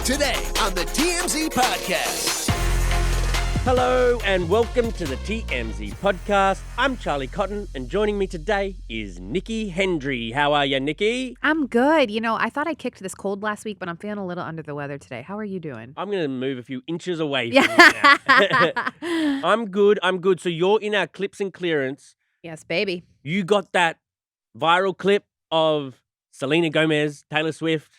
Today on the TMZ Podcast. Hello and welcome to the TMZ Podcast. I'm Charlie Cotton and joining me today is Nikki Hendry. How are you, Nikki? I'm good. You know, I thought I kicked this cold last week, but I'm feeling a little under the weather today. How are you doing? I'm going to move a few inches away from you now. I'm good. So you're in our clips and clearance. Yes, baby. You got that viral clip of Selena Gomez, Taylor Swift,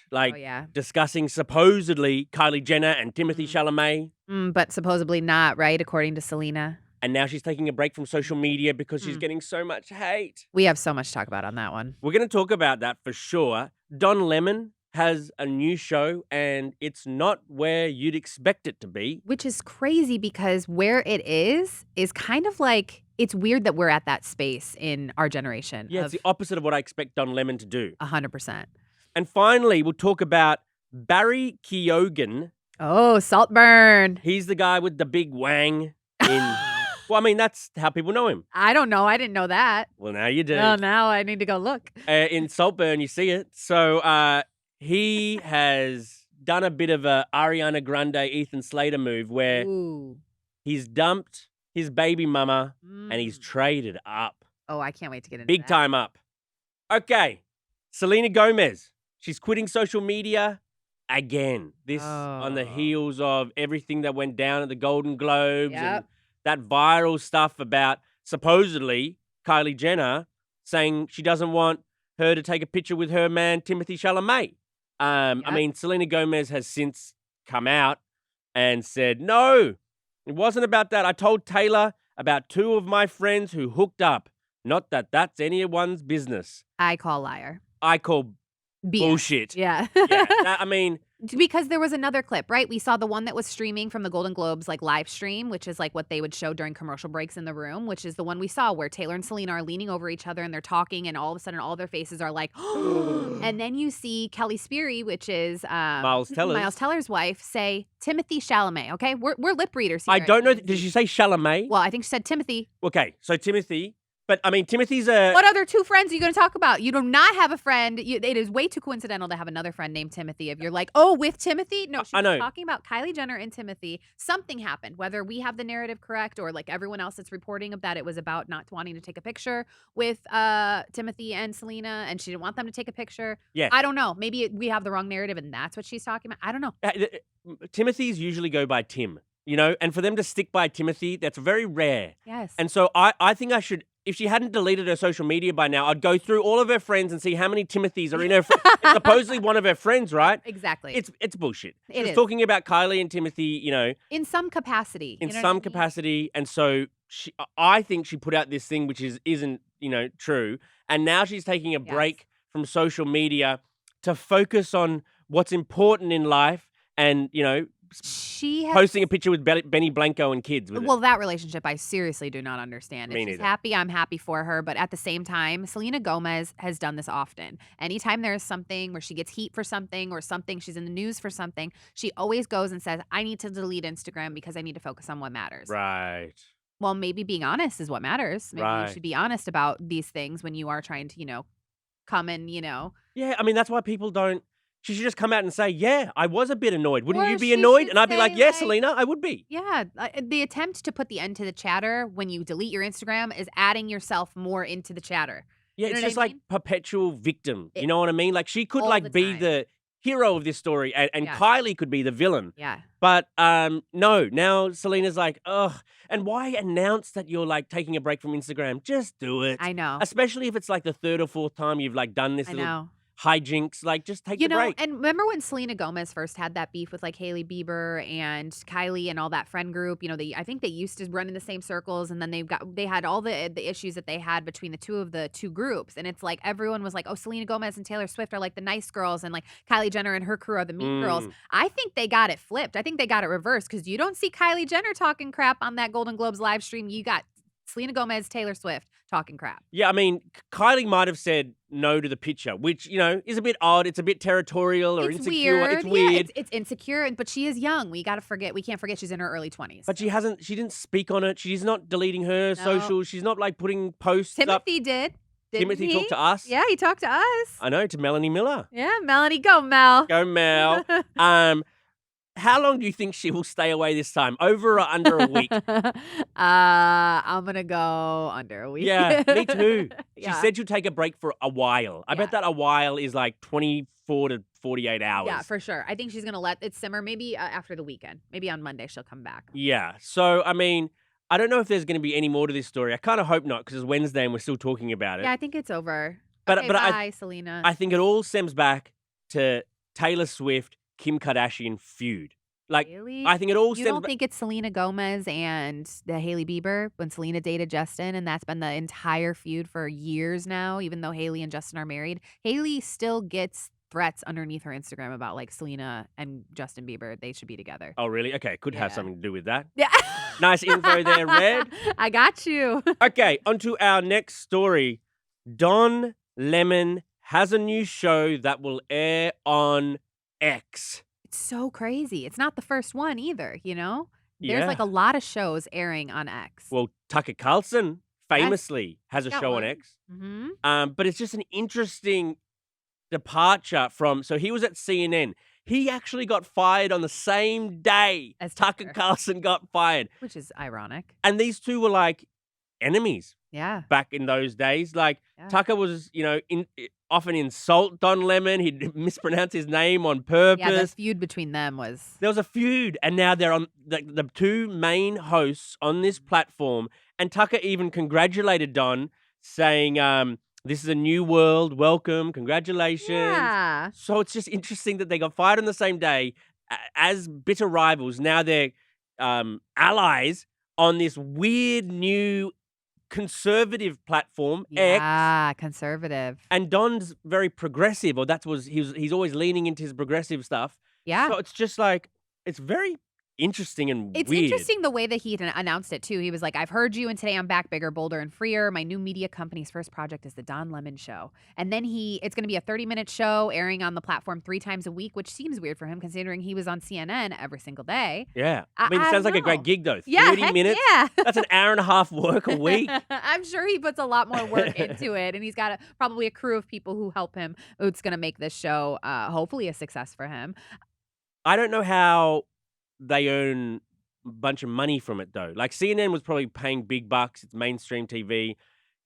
discussing supposedly Kylie Jenner and Timothy Chalamet. But supposedly not, right? According to Selena. And now she's taking a break from social media because she's getting so much hate. We have so much to talk about on that one. We're going to talk about that for sure. Don Lemon has a new show and it's not where you'd expect it to be. Which is crazy because where it is kind of like, it's weird that we're at that space in our generation. Yeah, it's the opposite of what I expect Don Lemon to do. 100%. And finally, we'll talk about Barry Keoghan. Oh, Saltburn. He's the guy with the big wang in... Well, I mean, that's how people know him. I don't know. I didn't know that. Well, now you do. Oh, now I need to go look. In Saltburn, you see it. So he has done a bit of a Ariana Grande, Ethan Slater move where he's dumped his baby mama and he's traded up. Oh, I can't wait to get into Big that. time up. Okay, Selena Gomez. She's quitting social media again. This on the heels of everything that went down at the Golden Globes and that viral stuff about supposedly Kylie Jenner saying she doesn't want her to take a picture with her man, Timothy Chalamet. I mean, Selena Gomez has since come out and said, no, it wasn't about that. I told Taylor about two of my friends who hooked up. Not that that's anyone's business. I call liar. I call bullshit. Yeah. I mean... Because there was another clip, right? We saw the one that was streaming from the Golden Globes, like live stream, which is like what they would show during commercial breaks in the room, which is the one we saw where Taylor and Selena are leaning over each other and they're talking and all of a sudden all their faces are like, and then you see Kelly Sperry, which is Miles Teller's wife, say Timothy Chalamet, okay? We're lip readers here. I don't know. Did she say Chalamet? Well, I think she said Timothy. Okay, so Timothy. But, I mean, Timothy's a... What other two friends are you going to talk about? You do not have a friend. It is way too coincidental to have another friend named Timothy. If you're like, oh, with Timothy? No, she was talking about Kylie Jenner and Timothy. Something happened, whether we have the narrative correct or like everyone else that's reporting of that it was about not wanting to take a picture with Timothy and Selena and she didn't want them to take a picture. Yeah. I don't know. Maybe we have the wrong narrative and that's what she's talking about. I don't know. Timothy's usually go by Tim, you know? And for them to stick by Timothy, that's very rare. Yes. And so I think I should... If she hadn't deleted her social media by now, I'd go through all of her friends and see how many Timothys are in her friends. It's supposedly one of her friends, right? Exactly. It's bullshit. She's talking about Kylie and Timothy, you know. In some capacity. In some capacity. And so I think she put out this thing which isn't, you know, true. And now she's taking a break from social media to focus on what's important in life and, you know, posting a picture with Benny Blanco and kids with Well, that relationship I seriously do not understand. If she's happy, I'm happy for her. But at the same time, Selena Gomez has done this often. Anytime there is something where she gets heat for something or something, she's in the news for something, she always goes and says, I need to delete Instagram because I need to focus on what matters. Right. Well, maybe being honest is what matters. Maybe you should be honest about these things when you are trying to, you know, come and, you know. Yeah, I mean, that's why people don't. She should just come out and say, yeah, I was a bit annoyed. Wouldn't Or you be she annoyed? should And I'd be like, yeah, like- Selena, I would be. Yeah, the attempt to put the end to the chatter when you delete your Instagram is adding yourself more into the chatter. Yeah, You know it's what just I like mean? perpetual victim. You know what I mean? Like she could All like the be time. the hero of this story and Yeah. Kylie could be the villain. Yeah. But no, now Selena's like, ugh. And why announce that you're like taking a break from Instagram? Just do it. I know. Especially if it's like the third or fourth time you've like done this I little know. hijinks. Like just take You the know, break. and remember when Selena Gomez first had that beef with like Hailey Bieber and Kylie and all that friend group? You know, I think they used to run in the same circles, and then they had all the issues that they had between the two groups, and it's like everyone was like, oh, Selena Gomez and Taylor Swift are like the nice girls, and like Kylie Jenner and her crew are the mean girls. I think they got it flipped. I think they got it reversed because you don't see Kylie Jenner talking crap on that Golden Globes live stream. You got Selena Gomez, Taylor Swift talking crap. Yeah, I mean, Kylie might have said no to the picture, which, you know, is a bit odd. It's a bit territorial or insecure. Weird. It's weird. Yeah, it's insecure, but she is young. We can't forget she's in her early 20s. But she didn't speak on it. She's not deleting her socials. She's not like putting posts up. Timothy did. Timothy talked to us. Yeah, he talked to us. I know, to Melanie Miller. Yeah, Melanie, go Mel. Go Mel. How long do you think she will stay away this time? Over or under a week? I'm gonna go under a week. Yeah, me too. She Yeah. said she'll take a break for a while. I bet that a while is like 24 to 48 hours. Yeah, for sure. I think she's gonna let it simmer. Maybe after the weekend. Maybe on Monday she'll come back. Yeah. So, I mean, I don't know if there's going to be any more to this story. I kind of hope not because it's Wednesday and we're still talking about it. Yeah, I think it's over. But- Okay, but bye, Selena. I think it all stems back to Taylor Swift, Kim Kardashian feud. Like, really? I think it all You stems don't think it's Selena Gomez and the Hailey Bieber when Selena dated Justin, and that's been the entire feud for years now, even though Hailey and Justin are married? Hailey still gets threats underneath her Instagram about like Selena and Justin Bieber. They should be together. Oh, really? Okay, could have Yeah. something to do with that. Yeah. Nice info there, Red. I got you. Okay, on to our next story. Don Lemon has a new show that will air on X. It's so crazy. It's not the first one either, you know? There's Yeah. like a lot of shows airing on X. Well, Tucker Carlson famously has a Got show on one. X. Mm-hmm. But it's just an interesting departure from. So he was at CNN. He actually got fired on the same day As Tucker Tucker. Carlson got fired. Which is ironic. And these two were like enemies Yeah. back in those days. Like Yeah. Tucker was, often insult Don Lemon. He'd mispronounce his name on purpose. Yeah, the feud between them was. There was a feud, and now they're on the two main hosts on this platform. And Tucker even congratulated Don, saying, "This is a new world. Welcome, congratulations." Yeah. So it's just interesting that they got fired on the same day as bitter rivals. Now they're allies on this weird new conservative platform, X. Yeah, conservative. And Don's very progressive, or he's always leaning into his progressive stuff. Yeah. So it's just like, it's very interesting and It's weird. interesting the way that he announced it too. He was like, "I've heard you, and today I'm back bigger, bolder, and freer. My new media company's first project is the Don Lemon Show." And then it's going to be a 30-minute show airing on the platform 3 times a week, which seems weird for him considering he was on CNN every single day. Yeah. I mean, it I sounds don't like a great know. gig though. Yeah, 30 heck minutes. yeah. That's an hour and a half work a week. I'm sure he puts a lot more work into it, and he's got probably a crew of people who help him. It's going to make this show hopefully a success for him. I don't know how they earn a bunch of money from it though. Like CNN was probably paying big bucks. It's mainstream TV.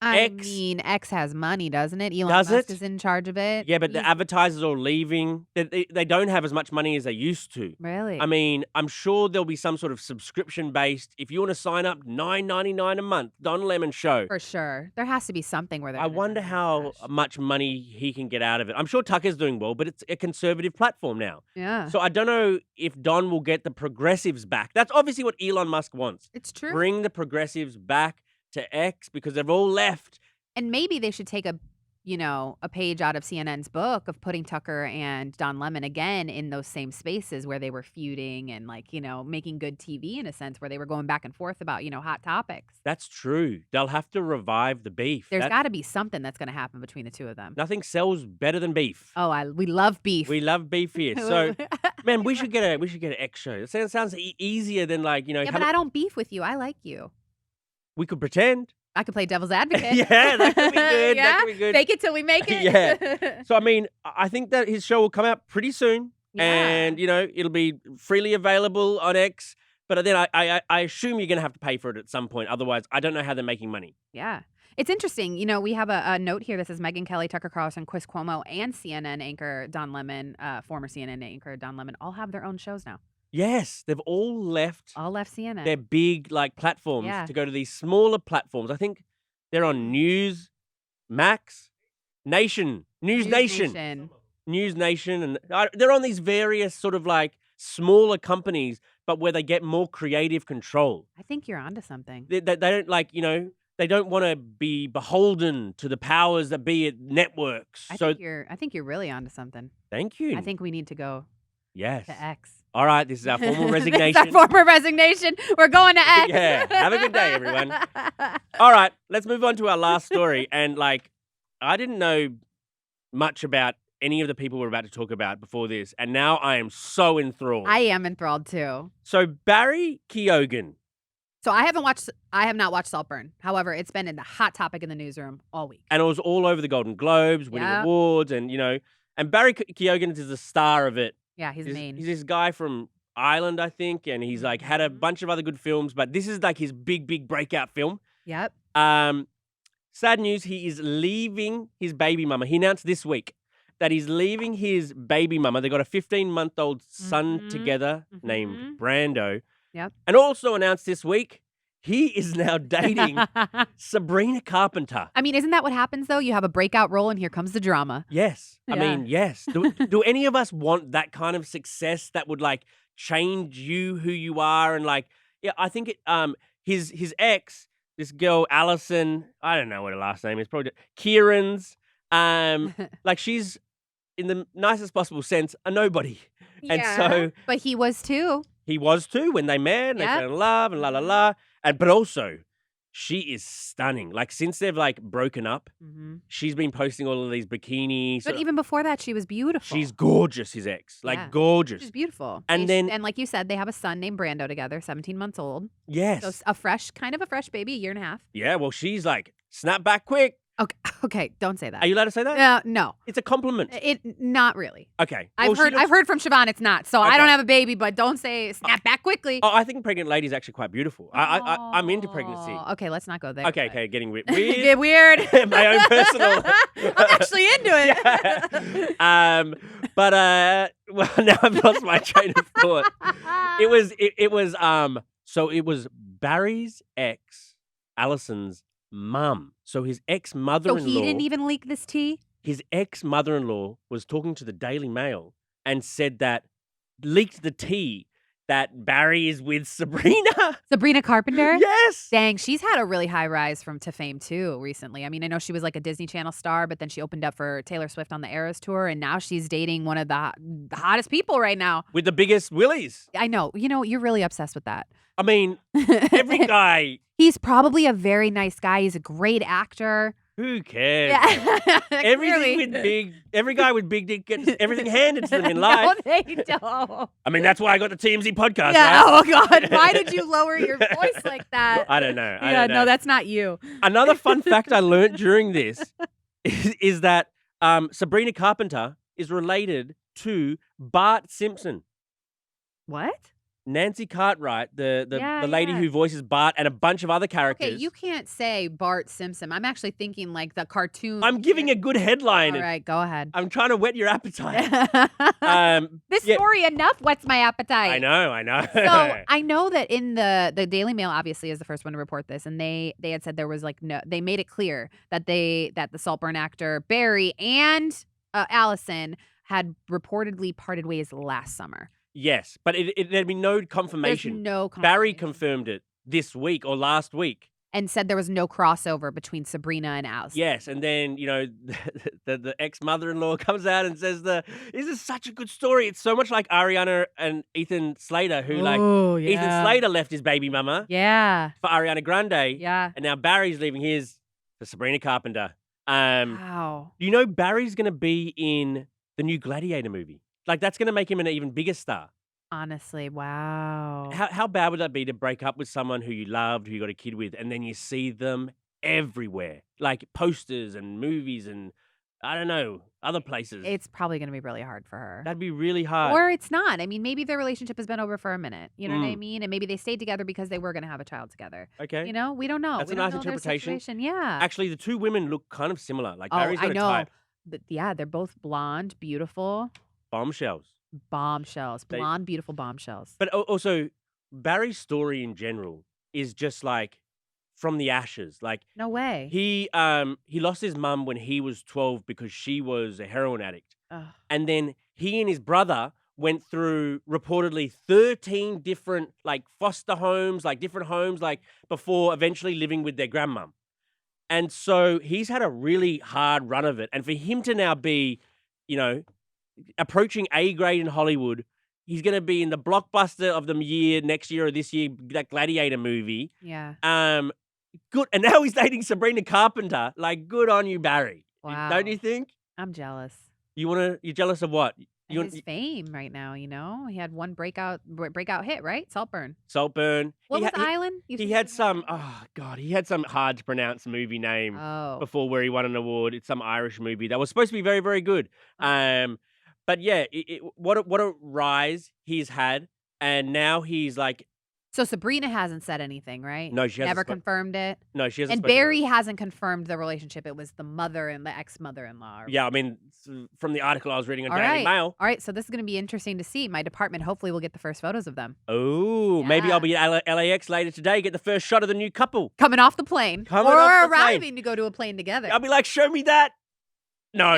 I mean, X has money, doesn't it? Elon Does Musk it? is in charge of it. Yeah, but the He's- advertisers are leaving. They don't have as much money as they used to. Really? I mean, I'm sure there'll be some sort of subscription based. If you want to sign up, $9.99 a month, Don Lemon Show. For sure. There has to be something where they're I gonna wonder generate how cash. much money he can get out of it. I'm sure Tucker's doing well, but it's a conservative platform now. Yeah. So I don't know if Don will get the progressives back. That's obviously what Elon Musk wants. It's true. Bring the progressives back to X because they've all left. And maybe they should take a page out of CNN's book of putting Tucker and Don Lemon again in those same spaces where they were feuding and making good TV in a sense where they were going back and forth about, hot topics. That's true. They'll have to revive the beef. There's got to be something that's going to happen between the two of them. Nothing sells better than beef. Oh, we love beef. We love beef here. So, man, we should get an X show. It sounds easier than yeah, but I don't beef with you. I like you. we could pretend. I could play devil's advocate. Yeah, that could be good. Yeah? That could be good. Fake it till we make it. Yeah. So, I mean, I think that his show will come out pretty soon. Yeah. And, it'll be freely available on X. But then I assume you're going to have to pay for it at some point. Otherwise, I don't know how they're making money. Yeah. It's interesting. We have a note here that says Megyn Kelly, Tucker Carlson, Chris Cuomo, and CNN anchor Don Lemon, former CNN anchor Don Lemon, all have their own shows now. Yes, they've all left All left CNN. their big platforms Yeah. to go to these smaller platforms. I think they're on News Max, Nation, News Nation, and they're on these various sort of smaller companies, but where they get more creative control. I think you're onto something. They don't they don't want to be beholden to the powers that be at networks. I So think you're really onto something. thank you. I think we need to go yes. to X. All right, this is our formal This is resignation. our formal resignation. We're going to X. Yeah, have a good day, everyone. All right, let's move on to our last story. And I didn't know much about any of the people we're about to talk about before this, and now I am so enthralled. I am enthralled too. So Barry Keoghan. So I have not watched Saltburn. However, it's been in the hot topic in the newsroom all week. And it was all over the Golden Globes, winning Yeah. awards, and and Barry Keoghan is the star of it. Yeah, he's main. He's this guy from Island, I think, and he's like had a bunch of other good films, but this is like his big breakout film. Yep. Sad news, he is leaving his baby mama. He announced this week that he's leaving his baby mama. They got a 15-month-old son together named Brando. Yep. And also announced this week, he is now dating Sabrina Carpenter. I mean, isn't that what happens, though? You have a breakout role, and here comes the drama. Yes. I Yeah. mean, yes. Do any of us want that kind of success that would, like, change you, who you are? And, like, yeah, I think his ex, this girl, Allison, I don't know what her last name is, probably Kieran's, like, she's, in the nicest possible sense, a nobody. And so But he was too. he was too when they met and they Yep. fell in love and la la la. But also, she is stunning. Like, since they've like broken up, she's been posting all of these bikinis. But even before that, she was beautiful. She's gorgeous, his ex. Like, Yeah. gorgeous. She's beautiful. And and like you said, they have a son named Brando together, 17 months old. Yes. So kind of a fresh baby, a year and a half. Yeah, well, she's like, snap back quick. Okay, don't say that. Are you allowed to say that? No. It's a compliment. Not really. Okay. I've heard from Siobhan it's not. So I Okay. don't have a baby, but don't say snap back quickly. Oh, I think pregnant lady is actually quite beautiful. I'm into pregnancy. Oh, okay, let's not go there. Okay, getting weird. Get weird. My own personal. I'm actually into it. Yeah. Well, now I've lost my train of thought. It was Barry's ex, Allison's mum. So his So ex-mother-in-law. he didn't even leak this tea? His ex-mother-in-law was talking to the Daily Mail and said that leaked the tea that Barry is with Sabrina. Sabrina Carpenter? Yes. Dang, she's had a really high rise to fame too recently. I mean, I know she was like a Disney Channel star, but then she opened up for Taylor Swift on the Eras tour, and now she's dating one of the hottest people right now. With the biggest willies. I know. You know, you're really obsessed with that. I mean, every guy. He's probably a very nice guy. He's a great actor. Who cares? Yeah. Every guy with big dick gets everything handed to them in life. No, they don't. I mean, that's why I got the TMZ podcast, Yeah. right? Oh God. Why did you lower your voice like that? I don't know. No, that's not you. Another fun fact I learned during this is that Sabrina Carpenter is related to Bart Simpson. What? Nancy Cartwright, the lady yeah. who voices Bart and a bunch of other characters. Okay, you can't say Bart Simpson. I'm actually thinking like the cartoon. I'm giving a good headline. All right, go ahead. I'm trying to whet your appetite. This story enough whets my appetite. I know. So I know that in the Daily Mail obviously is the first one to report this, and they had said there was like no. They made it clear that the Saltburn actor Barry and Allison had reportedly parted ways last summer. Yes, but there'd be no confirmation. There's no confirmation. Barry confirmed it this week or last week. And said there was no crossover between Sabrina and Allison. Yes, and then, the ex-mother-in-law comes out and says this is such a good story. It's so much like Ariana and Ethan Slater, who Ethan Slater left his baby mama for Ariana Grande. Yeah. And now Barry's leaving his for Sabrina Carpenter. Wow. You know Barry's going to be in the new Gladiator movie. Like, that's going to make him an even bigger star. Honestly, wow. How bad would that be to break up with someone who you loved, who you got a kid with, and then you see them everywhere? Like posters and movies and, I don't know, other places. It's probably going to be really hard for her. That'd be really hard. Or it's not. I mean, maybe their relationship has been over for a minute. You know what I mean? And maybe they stayed together because they were going to have a child together. Okay. You know? We don't know. That's we a don't nice know their interpretation. situation. Yeah. Actually, the two women look kind of similar. Like, Barry's got I a know. type. But yeah, they're both blonde, beautiful. Bombshells. Bombshells. Blonde, beautiful bombshells. But also, Barry's story in general is just like from the ashes. Like, no way. He lost his mum when he was 12 because she was a heroin addict. Ugh. And then he and his brother went through reportedly 13 different like foster homes, like different homes, like before eventually living with their grandmum. And so he's had a really hard run of it. And for him to now be, approaching A grade in Hollywood, he's going to be in the blockbuster of the year, next year or this year, that Gladiator movie. Yeah. Good. And now he's dating Sabrina Carpenter. Like, good on you, Barry. Wow. Don't you think? I'm jealous. You're jealous of what? His fame right now, He had one breakout hit, right? Saltburn. Saltburn. What was Island? He had some, he had some hard to pronounce movie name before where he won an award. It's some Irish movie that was supposed to be very, very good. But yeah, what a rise he's had. And now he's like, So Sabrina hasn't said anything, right? No, she hasn't Never confirmed it. no, she hasn't. And spoken to Barry her. hasn't confirmed the relationship. It was the mother and the ex-mother-in-law. Yeah, I mean, from the article I was reading on All Daily right. Mail. All right, so this is going to be interesting to see. My department hopefully will get the first photos of them. Oh, maybe Yeah. I'll be at LAX later today, get the first shot of the new couple. Coming off the plane. Coming or off the plane. arriving to go to a plane together. I'll be like, show me that. No.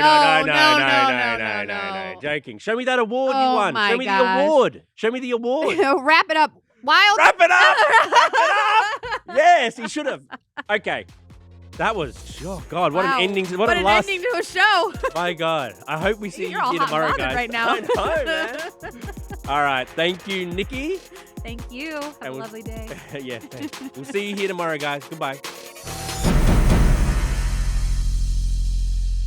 Joking. Show me that award you Oh won. my Show me the gosh. award. Show me the award. Wrap it up. Wild. Wrap it up. Wrap it up. Yes, he should have. Okay. That was, oh God, what Wow. an ending. What a an last. ending to a show. My God. I hope we see You're you all here hot tomorrow, and bothered guys. right now. I know, man. All right. Thank you, Nikki. Thank you. Have a lovely day. Yeah, thanks. We'll see you here tomorrow, guys. Goodbye.